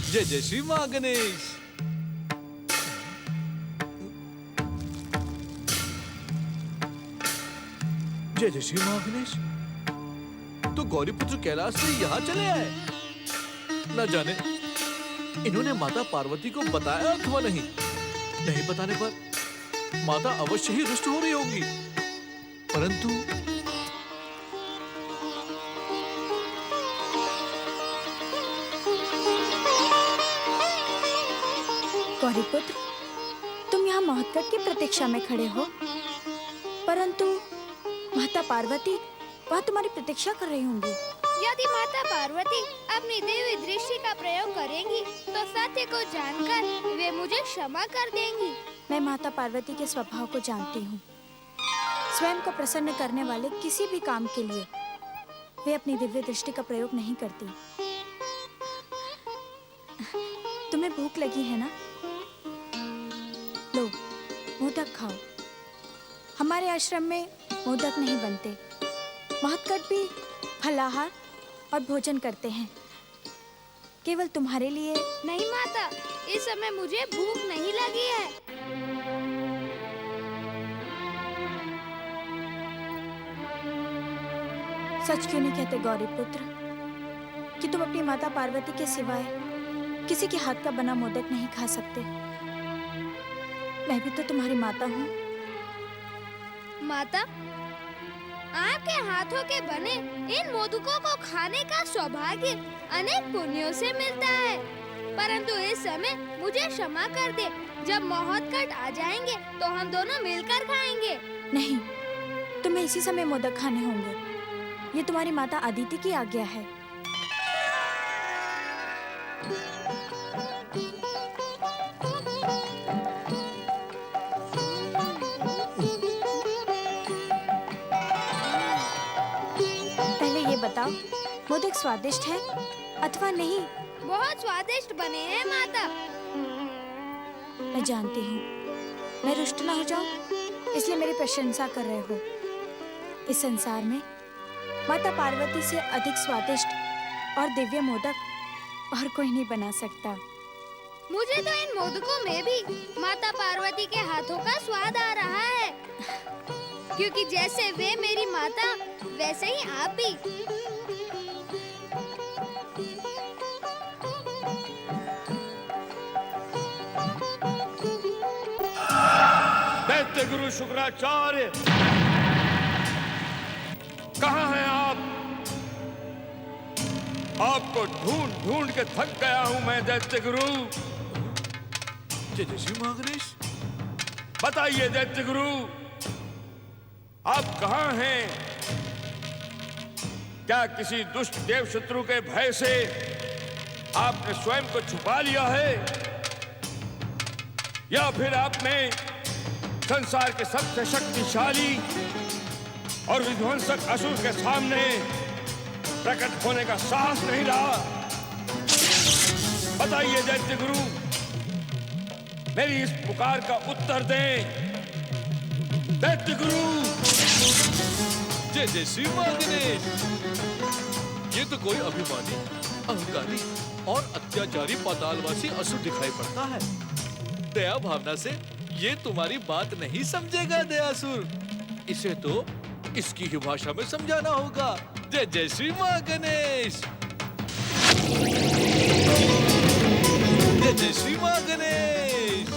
जय जय श्री माँ गणेश। जय जय श्री माँ गणेश। तो गौरीपुत्र कैलाश से यहाँ चले आए। न जाने इन्होंने माता पार्वती को बताया अथवा नहीं। नहीं बताने पर माता अवश्य ही रुष्ट हो रही होंगी। परंतु गौरीपुत्र, तुम यहाँ महोत्कट की प्रतीक्षा में खड़े हो, परंतु माता पार्वती वहाँ तुम्हारी प्रतीक्षा कर रही होंगी। यदि माता पार्वती अपनी दिव्य दृष्टि का प्रयोग करेंगी तो सत्य को जानकर वे मुझे क्षमा कर देंगी। मैं माता पार्वती के स्वभाव को जानती हूँ। स्वयं को प्रसन्न करने वाले किसी भी काम के लिए वे अपनी दिव्य दृष्टि का प्रयोग नहीं करती। तुम्हें भूख लगी है ना? लो, मोदक खाओ। हमारे आश्रम में मोदक नहीं बनते। महोत्कट भी फलाहार और भोजन करते हैं, केवल तुम्हारे लिए। नहीं माता, इस समय मुझे भूख नहीं लगी है। सच क्यों नहीं कहते गौरीपुत्र कि तुम अपनी माता पार्वती के सिवाय किसी के हाथ का बना मोदक नहीं खा सकते? मैं भी तो तुम्हारी माता हूँ। माता, आपके हाथों के बने इन मोदकों को खाने का सौभाग्य अनेक पुण्यों से मिलता है, परंतु इस समय मुझे क्षमा कर दे। जब महोत्कट आ जाएंगे तो हम दोनों मिलकर खाएंगे। नहीं, तुम्हें इसी समय मोदक खाने होंगे। ये तुम्हारी माता अदिति की आज्ञा है। बताओ, मोदक स्वादिष्ट है अथवा नहीं? बहुत स्वादिष्ट बने हैं माता। मैं जानती हूँ, मैं रुष्ट ना हो जाऊं, इसलिए मेरी प्रशंसा कर रहे हो। इस संसार में माता पार्वती से अधिक स्वादिष्ट और दिव्य मोदक और कोई नहीं बना सकता। मुझे तो इन मोदकों में भी माता पार्वती के हाथों का स्वाद आ रहा है, क्योंकि जैसे वे मेरी माता वैसे ही आप भी। दैत्य गुरु शुक्राचार्य, कहाँ हैं आप? आपको ढूंढ ढूंढ के थक गया हूं मैं दैत्य गुरु। जय जय श्री माँ गणेश। बताइए दैत्य गुरु, आप कहाँ हैं? क्या किसी दुष्ट देव शत्रु के भय से आपने स्वयं को छुपा लिया है, या फिर आपने संसार के सबसे शक्तिशाली और विध्वंसक असुर के सामने प्रकट होने का साहस नहीं रहा? बताइए दैत्य गुरु, मेरी इस पुकार का उत्तर दें दैत्य गुरु। जय जय श्री माँ गणेश। ये तो कोई अभिमानी, अहंकारी और अत्याचारी पातालवासी असुर दिखाई पड़ता है। दया भावना से ये तुम्हारी बात नहीं समझेगा दयासुर। इसे तो इसकी ही भाषा में समझाना होगा। जय जय श्री माँ गणेश। जय जय श्री माँ गणेश।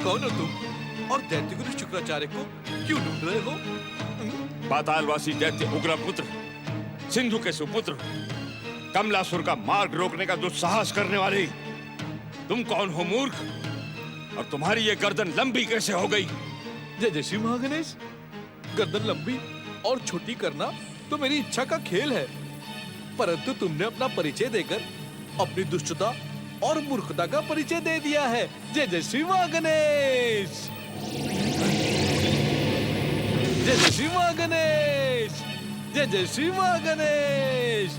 कौन हो तुम और दैत्य गुरु शुक्राचार्य को क्यों ढूंढ रहे हो? पातालवासी दैत्य उग्रपुत्र, सिंधु के सुपुत्र, कमलासुर का मार्ग रोकने का दुस्साहस करने वाले तुम कौन हो मूर्ख? और तुम्हारी ये गर्दन लंबी कैसे हो गई? जय जय श्री महागणेश। गर्दन लंबी और छोटी करना तो मेरी इच्छा का खेल है, परंतु तुमने अपना परिचय देकर अपनी दुष्टता और मूर्खता का परिचय दे दिया है। जय जय श्री महागणेश। जय जय श्री महागणेश। जय जय श्री महागणेश।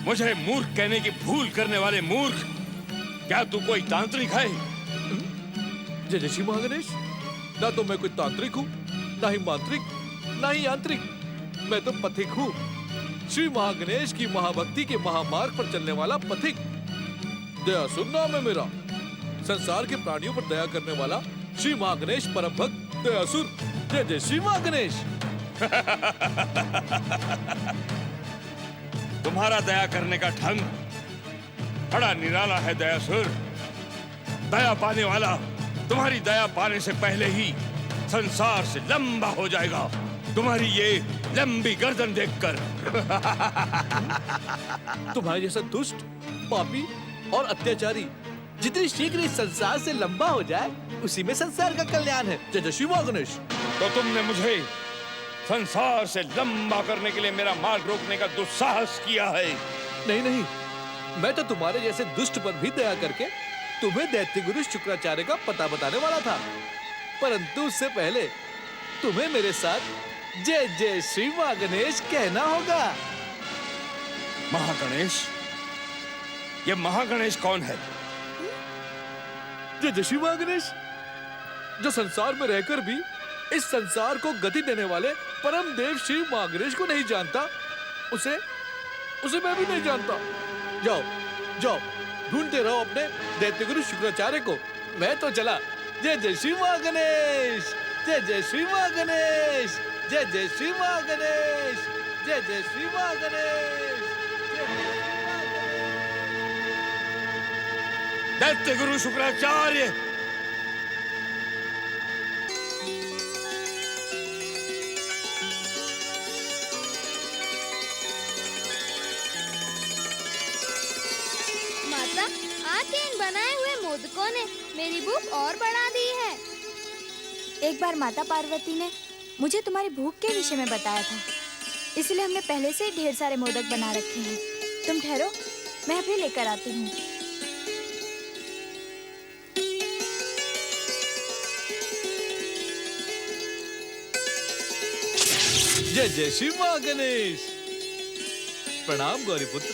मुझे मूर्ख कहने की भूल करने वाले मूर्ख, क्या तू कोई तांत्रिक है? जय जय श्री महागणेश। ना तो मैं कोई तांत्रिक हूँ, ना ही मांत्रिक, ना ही यांत्रिक। मैं तो पथिक हूँ। श्री महागणेश की महाभक्ति के महामार्ग पर चलने वाला पथिक। दयासुर नाम है मेरा। संसार के प्राणियों पर दया करने वाला श्री महागणेश परम भक्त दयासुर। जय जय श्री महागणेश। तुम्हारा दया करने का ढंग बड़ा निराला है दयासुर। दया पाने वाला तुम्हारी दया पाने से पहले ही संसार से लंबा हो जाएगा, तुम्हारी ये लंबी गर्दन देखकर। तुम्हारे जैसा दुष्ट, पापी और अत्याचारी जितनी शीघ्र इस संसार से लंबा हो जाए, उसी में संसार का कल्याण है। जय जय श्री महागणेश। तो तुमने मुझे संसार से लंबा करने के लिए मेरा मार्ग रोकने का दुस्साहस किया है। नहीं नहीं, मैं तो तुम्हारे जैसे दुष्ट पर भी दया करके तुम्हें दैत्य गुरु शुक्राचार्य का पता बताने वाला था, परंतु उससे पहले तुम्हें मेरे साथ जय जय श्री महागणेश कहना होगा। महागणेश? ये महागणेश कौन है? जय जय श्री महागणेश, जो संसार में रहकर भी इस संसार को गति देने वाले परम देव श्री महागणेश को नहीं जानता, उसे मैं भी नहीं जानता। जाओ जाओ, ढूंढते रहो अपने दैत्य गुरु शुक्राचार्य को। मैं तो चला। जय जय श्री महागणेश, जय जय श्री महागणेश, जय जय श्री महागणेश, जय जय श्री महागणेश, दैत्य गुरु शुक्राचार्य। माता, आपके इन बनाए हुए मोदकों ने मेरी भूख और बढ़ा दी है। एक बार माता पार्वती ने मुझे तुम्हारी भूख के विषय में बताया था, इसलिए हमने पहले से ही ढेर सारे मोदक बना रखे हैं। तुम ठहरो, मैं अभी लेकर आती हूँ। जय जय श्री महागणेश। प्रणाम गौरीपुत्र।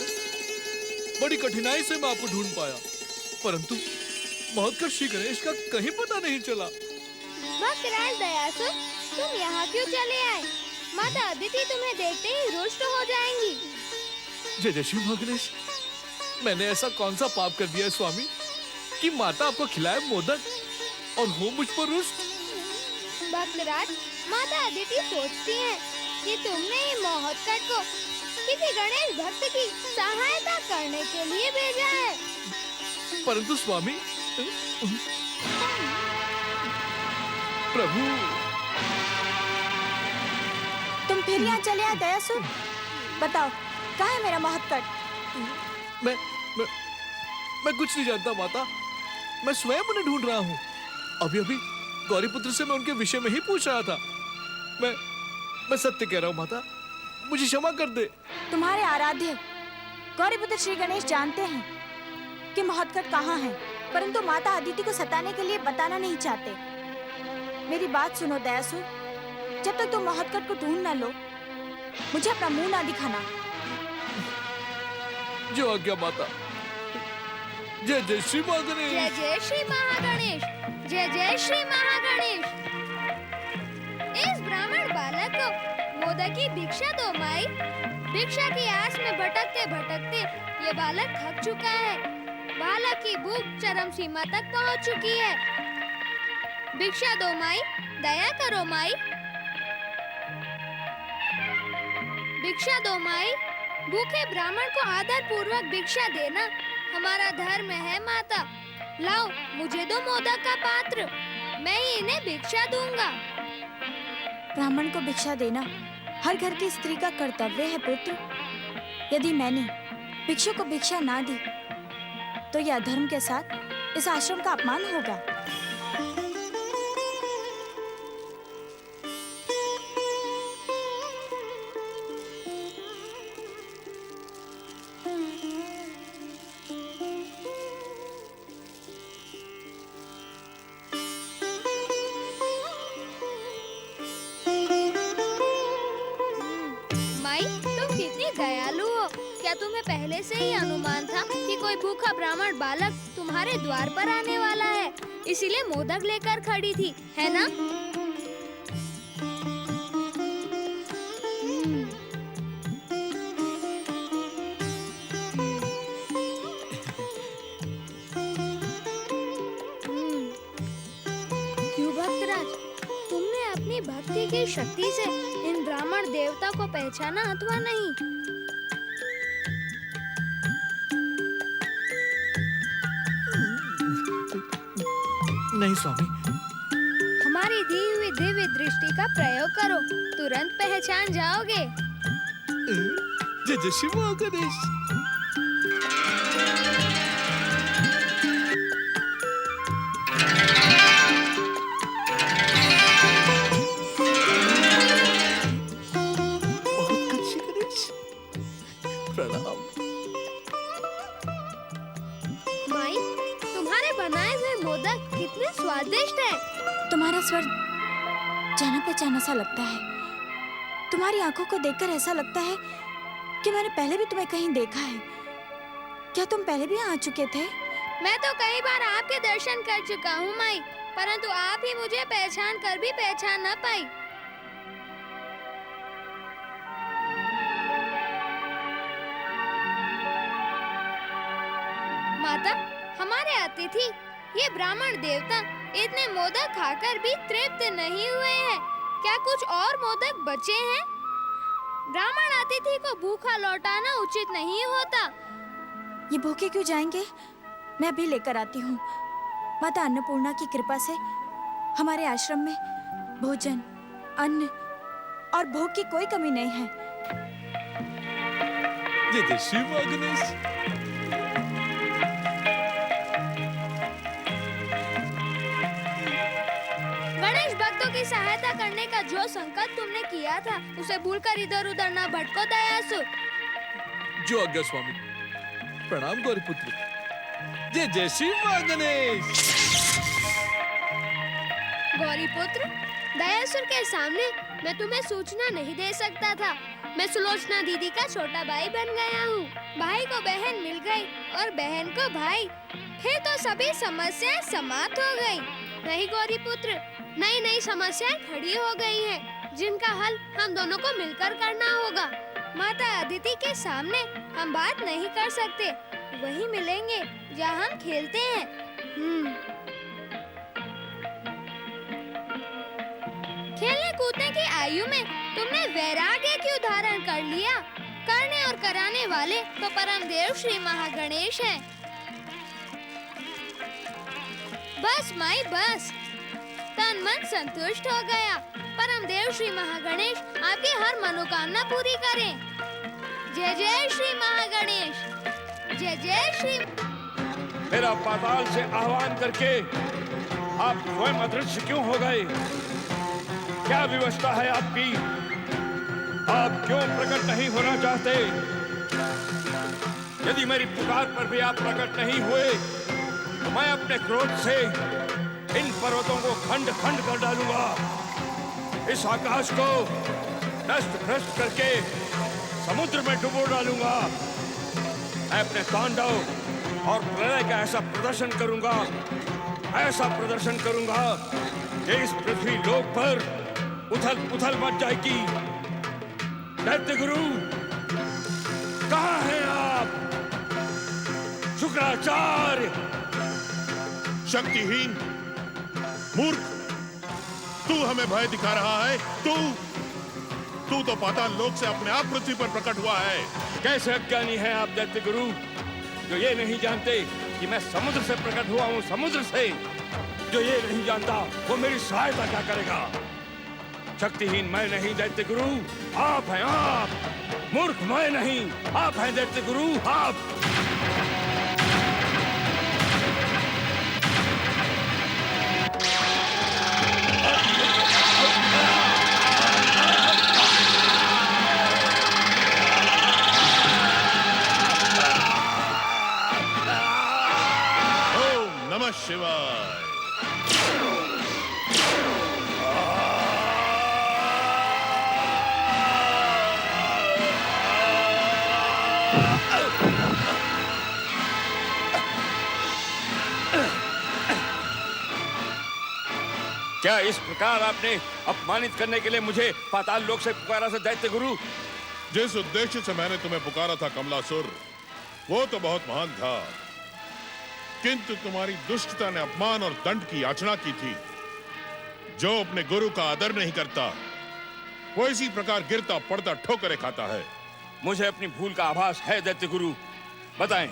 बड़ी कठिनाई से मैं आपको ढूंढ पाया, परंतु महत्कर श्री गणेश का कहीं पता नहीं चला। भक्तराज दयासुर, तुम यहाँ क्यों चले आए? माता अदिति तुम्हें देखते ही रुष्ट हो जाएंगी। जय जय श्री महागणेश, मैंने ऐसा कौन सा पाप कर दिया है स्वामी कि माता आपको खिलाए मोदक और हो मुझ पर रुष्ट? भक्तराज, माता अदिति सोचती हैं कि तुमने ही मोहत्कट को किसी गणेश भक्त की सहायता करने के लिए भेजा है। परंतु स्वामी, प्रभु, तुम फिर यहाँ चले आए दयासुर। बताओ, कहाँ है मेरा महत्कट? मैं कुछ नहीं जानता माता। मैं स्वयं उन्हें ढूंढ रहा हूँ। अभी अभी गौरीपुत्र से मैं उनके विषय में ही पूछ रहा था। मैं सत्य कह रहा हूँ माता, मुझे क्षमा कर दे। तुम्हारे आराध्य गौरीपुत्र श्री गणेश जानते हैं कि महत्कट कहाँ है, परंतु माता अदिति को सताने के लिए बताना नहीं चाहते। मेरी बात सुनो दयासुर, जब तक तुम महत्कट को ढूंढ न लो, मुझे अपना मुंह ना दिखाना। जो आज्ञा माता। जय जय श्री महागणेश। जय जय श्री महागणेश, जय जय श्री महागणेश। इस ब्राह्मण बालक को मोदक की भिक्षा दो माई। भिक्षा की आस में भटकते भटकते ये बालक थक चुका है। बालक की भूख चरम सीमा तक पहुंच चुकी है। भिक्षा दो माई, दया करो माई। भिक्षा दो माई। भूखे ब्राह्मण को आदर पूर्वक भिक्षा देना हमारा धर्म है माता। लाओ, मुझे दो मोदक का पात्र, मैं ही इन्हें भिक्षा दूंगा। ब्राह्मण को भिक्षा देना हर घर की स्त्री का कर्तव्य है पुत्र। यदि मैंने भिक्षु को भिक्षा ना दी तो यह अधर्म के साथ इस आश्रम का अपमान होगा। दयालु हो। क्या तुम्हें पहले से ही अनुमान था कि कोई भूखा ब्राह्मण बालक तुम्हारे द्वार पर आने वाला है, इसीलिए मोदक लेकर खड़ी थी, है ना? की शक्ति से इन ब्राह्मण देवता को पहचाना अथवा नहीं। नहीं स्वामी। हमारी दी हुई दिव्य दृष्टि का प्रयोग करो, तुरंत पहचान जाओगे। जय जय शिव गणेश। बहुत अच्छी गणेश, प्रणाम। माई, तुम्हारे बनाए हुए मोदक कितने स्वादिष्ट हैं। तुम्हारा स्वर जाना पहचाना सा लगता है। तुम्हारी आंखों को देखकर ऐसा लगता है कि मैंने पहले भी तुम्हें कहीं देखा है। क्या तुम पहले भी यहाँ आ चुके थे? मैं तो कई बार आपके दर्शन कर चुका हूँ माई, परंतु आप ही मुझे पहचान कर भी पहचान न पाई। माता, हमारे अतिथि ये ब्राह्मण देवता इतने मोदक खाकर भी तृप्त नहीं हुए हैं। क्या कुछ और मोदक बचे हैं? ब्राह्मण अतिथि को भूखा लौटाना उचित नहीं होता। ये भूखे क्यों जाएंगे? मैं अभी लेकर आती हूँ। माता अन्नपूर्णा की कृपा से हमारे आश्रम में भोजन, अन्न और भोग की कोई कमी नहीं है। जय जय शिव गणेश। गणेश भक्तों की सहायता करने का जो संकल्प तुमने किया था, उसे भूलकर इधर उधर न भटको दयासुर। जो आज्ञा स्वामी। प्रणाम गौरीपुत्र। जय जय शिव गणेश। गौरीपुत्र, दयासुर के सामने मैं तुम्हें सूचना नहीं दे सकता था। मैं सुलोचना दीदी का छोटा भाई बन गया हूँ। भाई को बहन मिल गई और बहन को भाई, फिर तो सभी समस्याएं समाप्त हो गई। नहीं गौरीपुत्र, नई नई समस्याएं खड़ी हो गई हैं, जिनका हल हम दोनों को मिलकर करना होगा। माता अदिति के सामने हम बात नहीं कर सकते। वहीं मिलेंगे जहाँ हम खेलते हैं। खेलने कूदने की आयु में तुमने वैराग्य क्यों धारण कर लिया? करने और कराने वाले तो परम देव श्री महागणेश हैं। बस माई बस, तन मन संतुष्ट हो गया। परम देव श्री महागणेश आपकी हर मनोकामना पूरी करें। जय जय श्री महागणेश। जय जय श्री। मेरा पाताल से आह्वान करके आप स्वयं अदृश्य क्यों हो गए? क्या व्यवस्था है आपकी? आप क्यों प्रकट नहीं होना चाहते? यदि मेरी पुकार पर भी आप प्रकट नहीं हुए तो मैं अपने क्रोध से इन पर्वतों को खंड खंड कर डालूंगा। इस आकाश को नष्ट भ्रष्ट करके समुद्र में डुबो डालूंगा। मैं अपने तांडव और प्रलय का ऐसा प्रदर्शन करूंगा कि इस पृथ्वी लोक पर उथल पुथल मच जाएगी। दैत्य गुरु, कहाँ हैं आप? शुक्राचार्य। शक्तिहीन मूर्ख, तू हमें भय दिखा रहा है? तू तो पाताल लोक से अपने आप पृथ्वी पर प्रकट हुआ है। कैसे अज्ञानी हैं आप दैत्य गुरु, जो ये नहीं जानते कि मैं समुद्र से प्रकट हुआ हूँ। समुद्र से जो ये नहीं जानता वो मेरी सहायता क्या करेगा? शक्तिहीन मैं नहीं दैत्य गुरु, आप हैं आप। मूर्ख मैं नहीं, आप हैं दैत्य गुरु, आप। ओम नमः शिवाय। क्या इस प्रकार आपने अपमानित करने के लिए मुझे पाताल लोक से पुकारा था दैत्य गुरु? जिस उद्देश्य से मैंने तुम्हें पुकारा था कमलासुर, वो तो बहुत महान था, किंतु तुम्हारी दुष्टता ने अपमान और दंड की याचना की थी। जो अपने गुरु का आदर नहीं करता वो इसी प्रकार गिरता पड़ता ठोकरें खाता है। मुझे अपनी भूल का आभास है दैत्य गुरु। बताएं,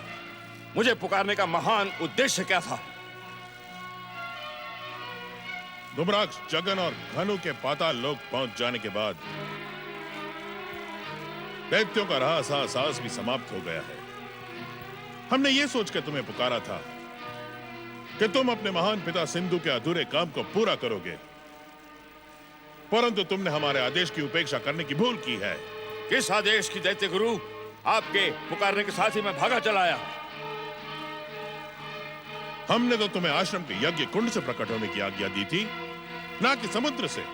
मुझे पुकारने का महान उद्देश्य क्या था? धूम्राक्ष, जगन और घनु के पाताल लोक पहुंच जाने के बाद दैत्यों का रहा साहस भी समाप्त हो गया है। हमने ये सोचकर तुम्हें पुकारा था कि तुम अपने महान पिता सिंधु के अधूरे काम को पूरा करोगे, परंतु तुमने हमारे आदेश की उपेक्षा करने की भूल की है। किस आदेश की दैत्य गुरु? आपके पुकारने के साथ ही मैं भागा चला आया। हमने तो तुम्हें आश्रम के यज्ञ कुंड से प्रकट होने की आज्ञा दी थी, ना कि समुद्र से।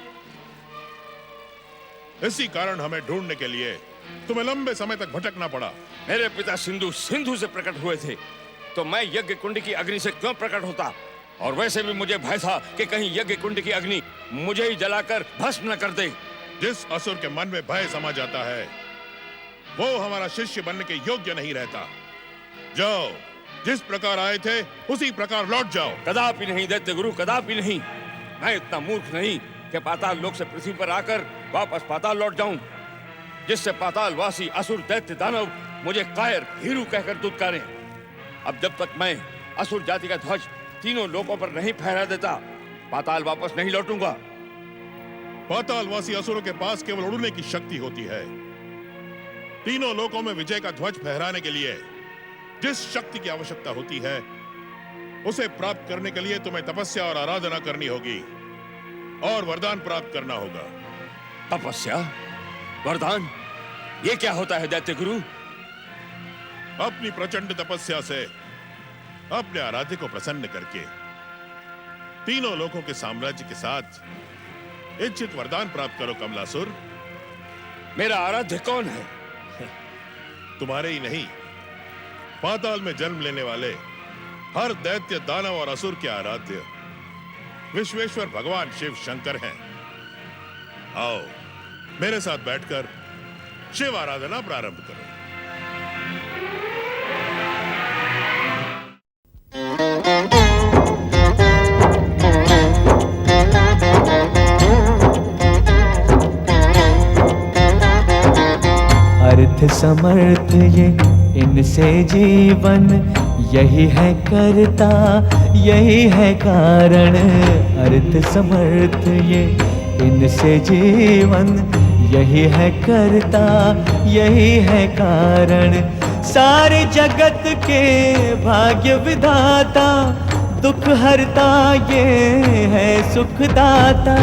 इसी कारण हमें ढूंढने के लिए तुम्हें लंबे समय तक भटकना पड़ा। मेरे पिता सिंधु से प्रकट हुए थे, तो मैं यज्ञ कुंड की अग्नि से क्यों प्रकट होता? और वैसे भी मुझे भय था कि कहीं यज्ञ कुंड की अग्नि मुझे ही जलाकर भस्म न कर दे। जिस असुर के मन में भय समा जाता है, वो हमारा शिष्य बनने के योग्य नहीं रहता। जाओ, जिस प्रकार आए थे उसी प्रकार लौट जाओ। कदापि नहीं दैत्य गुरु, कदापि नहीं। मैं इतना मूर्ख नहीं कि पाताल लोक से पृथ्वी पर आकर वापस पाताल लौट जाऊं, जिससे पातालवासी असुर दैत्य दानव मुझे कायर भीरू कहकर दुत्कारें। अब जब तक मैं असुर जाति का ध्वज तीनों लोकों पर नहीं फहरा देता, पाताल वापस नहीं लौटूंगा। पातालवासी असुरों के पास केवल उड़ने की शक्ति होती है। तीनों लोकों में विजय का ध्वज फहराने के लिए जिस शक्ति की आवश्यकता होती है, उसे प्राप्त करने के लिए तुम्हें तपस्या और आराधना करनी होगी और वरदान प्राप्त करना होगा। तपस्या, वरदान, ये क्या होता है दैत्य गुरु? अपनी प्रचंड तपस्या से अपने आराध्य को प्रसन्न करके तीनों लोकों के साम्राज्य के साथ इच्छित वरदान प्राप्त करो कमलासुर। मेरा आराध्य कौन है? तुम्हारे ही नहीं, पाताल में जन्म लेने वाले हर दैत्य, दानव और असुर के आराध्य विश्वेश्वर भगवान शिव शंकर हैं। आओ, मेरे साथ बैठकर शिव आराधना प्रारंभ करो। अर्थ समर्थ ये इनसे जीवन, यही है करता यही है कारण। अर्थ समर्थ ये इनसे जीवन, यही है करता यही है कारण। सारे जगत के भाग्य विधाता, दुख हरता ये है सुखदाता।